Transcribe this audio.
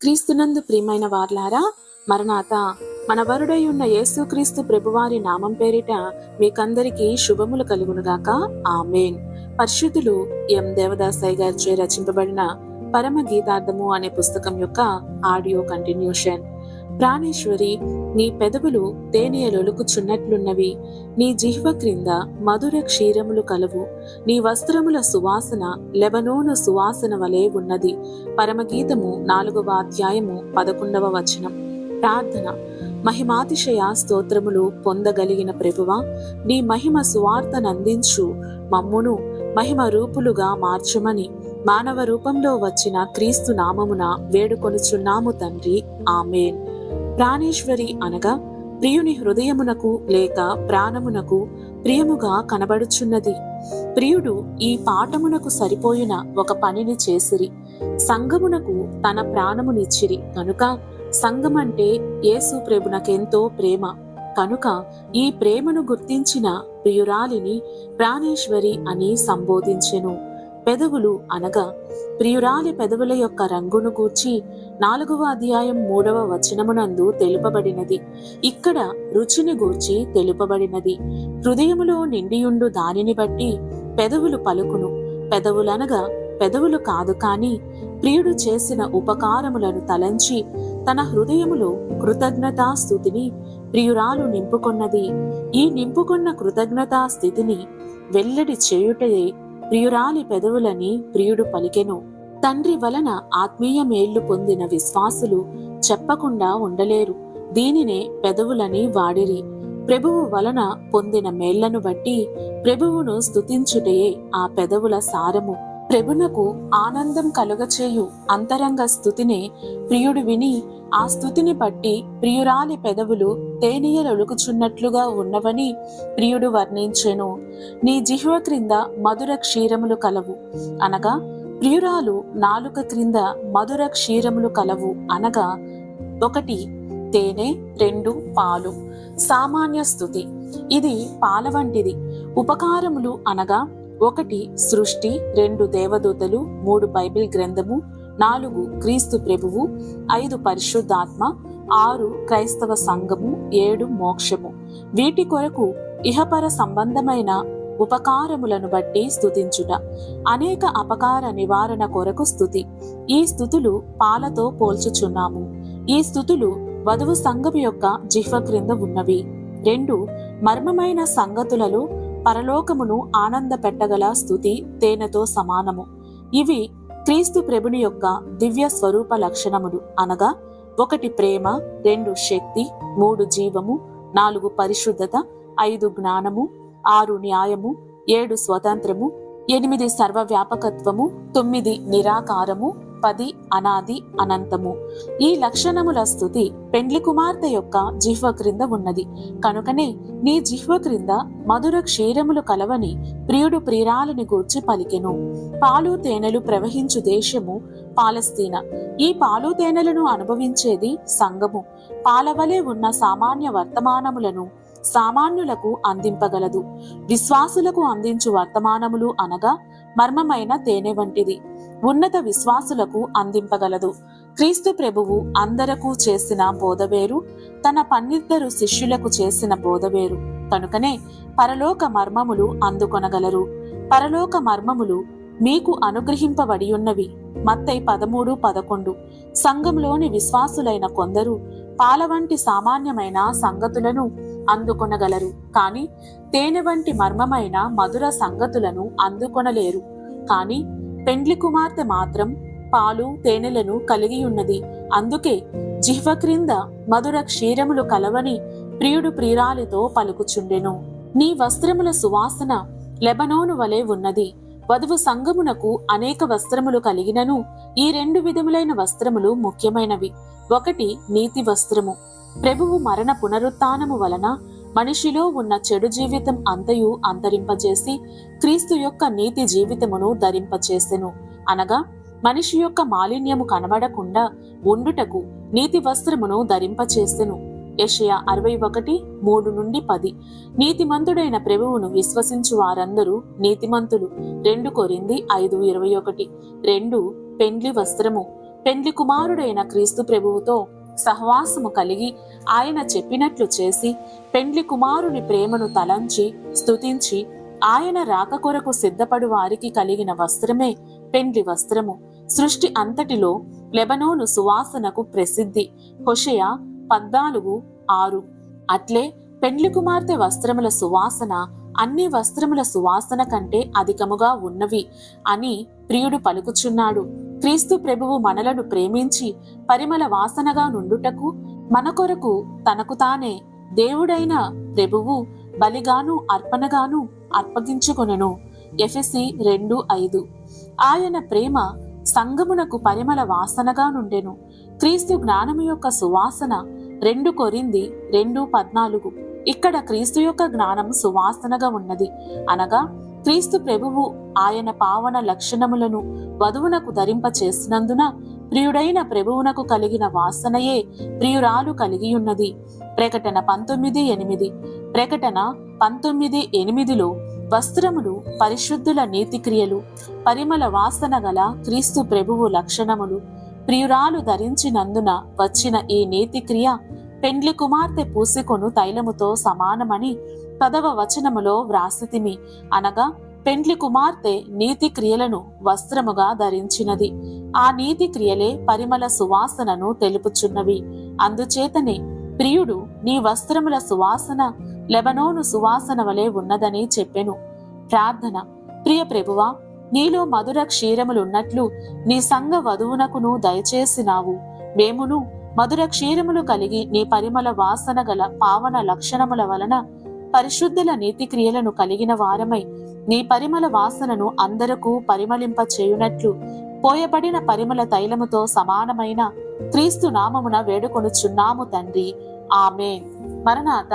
క్రీస్తునందు ప్రియమైన వార్లారా, మరణాత మన వరుడై ఉన్న యేసుక్రీస్తు ప్రభువారి నామం పేరిట మీకందరికీ శుభములు కలుగునుగాక. ఆమేన్. పరిశుద్ధులు ఎం దేవదాసయ్య గారిచే రచింపబడిన పరమ గీతార్థము అనే పుస్తకం యొక్క ఆడియో కంటిన్యూషన్. ప్రాణేశ్వరి, నీ పెదవులు తేనెయలొలుకుచున్నట్లున్నవి, నీ జిహ్వ క్రింద మధుర క్షీరములు కలవు, నీ వస్త్రముల సువాసన లెబనోను సువాసన వలె ఉన్నది. పరమగీతము 4వ అధ్యాయము 11వ వచనం. ప్రార్థన. మహిమాతిశయ స్తోత్రములు పొందగలిగిన ప్రభువా, నీ మహిమ సువార్తనందించు మమ్మును మహిమ రూపులుగా మార్చుమని మానవ రూపంలో వచ్చిన క్రీస్తు నామమున వేడుకొనుచున్నాము తండ్రి. ఆమేన్. ప్రాణేశ్వరి అనగా ప్రియుని హృదయమునకు లేక ప్రాణమునకు ప్రియముగా కనబడుచున్నది. ప్రియుడు ఈ పాఠమునకు సరిపోయిన ఒక పనిని చేసిరి, సంఘమునకు తన ప్రాణమునిచ్చిరి కనుక సంఘమంటే యేసు ప్రభునకెంతో ప్రేమ. కనుక ఈ ప్రేమను గుర్తించిన ప్రియురాలిని ప్రాణేశ్వరి అని సంబోధించెను. పెదవులు అనగా ప్రియురాలి పెదవుల యొక్క రంగును గూర్చి 4వ అధ్యాయం 3వ వచనమునందు తెలుపబడినది. ఇక్కడ రుచిని గూర్చి తెలుపబడినది. హృదయములో నిండియుండు దానిని బట్టి పెదవులు పలుకును. పెదవులనగా పెదవులు కాదు కాని ప్రియుడు చేసిన ఉపకారములను తలంచి తన హృదయములో కృతజ్ఞతా స్థుతిని ప్రియురాలు నింపుకొన్నది. ఈ నింపుకొన్న కృతజ్ఞతా స్థితిని వెల్లడి చేయుటయే ప్రియురాలి పెదవులని ప్రియుడు పలికెను. తండ్రి వలన ఆత్మీయ మేళ్లు పొందిన విశ్వాసులు చెప్పకుండా ఉండలేరు. దీనినే పెదవులని వాడిరి. ప్రభువు వలన పొందిన మేళ్లను బట్టి ప్రభువును స్తుతించుటయే ఆ పెదవుల సారము. ప్రభునకు ఆనందం కలుగచేయు అంతరంగ స్థుతినే ప్రియుడు విని ఆ స్థుతిని బట్టి ప్రియురాలి పెదవులు తేనెయలొలుకుచున్నట్లుగా ఉన్నవని ప్రియుడు వర్ణించెను. నీ జిహ్వ క్రింద మధుర క్షీరములు కలవు అనగా ప్రియురాలు నాలుక క్రింద మధుర క్షీరములు కలవు అనగా 1 తేనె, 2 పాలు. సామాన్య స్థుతి. ఇది పాల వంటిది. ఉపకారములు అనగా 1 సృష్టి, 2 దేవదూతలు, 3 బైబిల్ గ్రంథము, 4 క్రీస్తు ప్రభువు, 5 పరిశుద్ధాత్మ, 6 క్రైస్తవ సంఘము, 7 మోక్షము. వీటి కొరకు ఇహపర సంబంధమైన ఉపకారములను బట్టి స్తుతించుట. అనేక అపకార నివారణ కొరకు స్తుతి. ఈ స్తుతులు పాలతో పోల్చుచున్నాము. ఈ స్తుతులు వధువు సంఘము యొక్క జిహ్వ క్రింద ఉన్నవి. 2 మర్మమైన సంగతులలో పరలోకమును ఆనంద పెట్టగల స్తుతి తేనెతో సమానము. ఇవి క్రీస్తు ప్రభుని యొక్క దివ్య స్వరూప లక్షణములు అనగా 1 ప్రేమ, 2 శక్తి, 3 జీవము, 4 పరిశుద్ధత, 5 జ్ఞానము, 6 న్యాయము, 7 స్వతంత్రము, 8 సర్వవ్యాపకత్వము, 9 నిరాకారము, 10 అనాది అనంతము. ఈ లక్షణముల స్థుతి పెండ్లి కుమార్తె యొక్క జిహ్వ క్రింద ఉన్నది. కనుకనే నీ జిహ్వ క్రింద మధుర క్షీరములు కలవని ప్రియుడు ప్రియురాలిని గూర్చి పలికెను. పాలు తేనెలు ప్రవహించు దేశము పాలస్తీనా. ఈ పాలు తేనెలను అనుభవించేది సంఘము. పాలవలే ఉన్న సామాన్య వర్తమానములను సామాన్యులకు అందింపగలదు. విశ్వాసులకు అందించు వర్తమానములు అనగా మర్మమైన తేనె వంటిది. ఉన్నత విశ్వాసులకు అందింపగలదు. క్రీస్తు ప్రభువు అందరకు చేసిన బోధవేరు, తన 12 శిష్యులకు చేసిన బోధవేరు. కనుకనే పరలోక మర్మములు అందుకొనగలరు. పరలోక మర్మములు మీకు అనుగ్రహింపబడియున్నవి. మత్తయి 13:11. సంఘంలోని విశ్వాసులైన కొందరు పాల వంటి సామాన్యమైన సంగతులను అందుకొనగలరు, కాని తేనె వంటి మర్మమైన మధుర సంగతులను అందుకొనలేరు. కాని పెండ్లి కుమార్తె మాత్రం పాలు తేనెలను కలిగి ఉన్నది. అందుకే జిహ్వ క్రింద మధుర క్షీరములు కలవని ప్రియుడు ప్రియురాలితో పలుకుచుండెను. నీ వస్త్రముల సువాసన లెబనోను వలె ఉన్నది. వధువు సంఘమునకు అనేక వస్త్రములు కలిగినను ఈ 2 విధములైన వస్త్రములు ముఖ్యమైనవి. 1 నీతి వస్త్రము. ప్రభువు మరణ పునరుత్థానము వలన మనిషిలో ఉన్న చెడు జీవితం అంతయు అంతరింపజేసి క్రీస్తు యొక్క నీతి జీవితమును ధరింపచేసెను. అనగా మనిషి యొక్క మాలిన్యము కనబడకుండా ఉండుటకు నీతి వస్త్రమును ధరింపచేసెను. యెషయా 61:3-10. నీతిమంతుడైన ప్రభువును విశ్వసించు వారందరూ నీతిమంతులు. 2 కొరింథీ 5:21. 2 పెండ్లి వస్త్రము. పెండ్లి కుమారుడైన క్రీస్తు ప్రభువుతో సహవాసము కలిగి ఆయన చెప్పినట్లు చేసి పెండ్లి కుమారుని ప్రేమను తలంచి స్తుతించి ఆయన రాక కొరకు సిద్ధపడు వారికి కలిగిన వస్త్రమే పెండ్లి వస్త్రము. సృష్టి అంతటిలో లెబనోను సువాసనకు ప్రసిద్ధి. హోషేయ 14:6. అట్లే పెండ్లి కుమార్తె వస్త్రముల సువాసన అన్ని వస్త్రముల సువాసన కంటే అధికముగా ఉన్నవి అని ప్రియుడు పలుకుచున్నాడు. క్రీస్తు ప్రభువు మనలను ప్రేమించి పరిమళ వాసనగా నుండుటకు మన కొరకు తనకు తానే దేవుడైన ప్రభువు బలిగాను అర్పణగాను అర్పగించుకొనెను. ఎఫెసీ 2:5. ఆయన ప్రేమ సంగమునకు పరిమళ వాసనగా నుండెను. క్రీస్తు జ్ఞానము యొక్క సువాసన 2 కొరింథీ 2:14. ఇక్కడ క్రీస్తు యొక్క జ్ఞానం సువాసనగా ఉన్నది అనగా క్రీస్తు ప్రభువు ఆయన పావన లక్షణములను వధువునకు ధరింప చేసినందున ప్రియుడైన ప్రభువునకు కలిగిన వాసనయే ప్రియురాలు కలిగియున్నది. ప్రకటన 19:8. ప్రకటన 19:8లో వస్త్రములు పరిశుద్ధుల నీతిక్రియలు, పరిమళ వాసన గల క్రీస్తు ప్రభువు లక్షణములు ప్రియురాలు ధరించినందున వచ్చిన ఈ నీతిక్రియ పెండ్లి కుమార్తె పూసికొను తైలముతో సమానమని 10వ వచనములో వ్రాసితిమి. అనగా పెండ్లి కుమార్తె నీతి క్రియలను వస్త్రముగా ధరించినది. ఆ నీతి క్రియలే పరిమళ సువాసనను తెలుపుచున్నవి. అందుచేతనే ప్రియుడు నీ వస్త్రముల సువాసన లెబనోను సువాసన వలె ఉన్నదని చెప్పెను. ప్రార్థన. ప్రియ ప్రభువా, నీలో మధుర క్షీరములున్నట్లు నీ సంఘ వధువునకును దయచేసినావు. మేమును మధుర క్షీరములు కలిగి నీ పరిమళ వాసన గల పావన లక్షణముల వలన పరిశుద్ధుల నీతి క్రియలను కలిగిన వారమై నీ పరిమళ వాసనను అందరకు పరిమళింప చేయునట్లు పోయబడిన పరిమళ తైలముతో సమానమైన క్రీస్తు నామమున వేడుకొనుచున్నాము తండ్రి. ఆమేన్. మరణాత.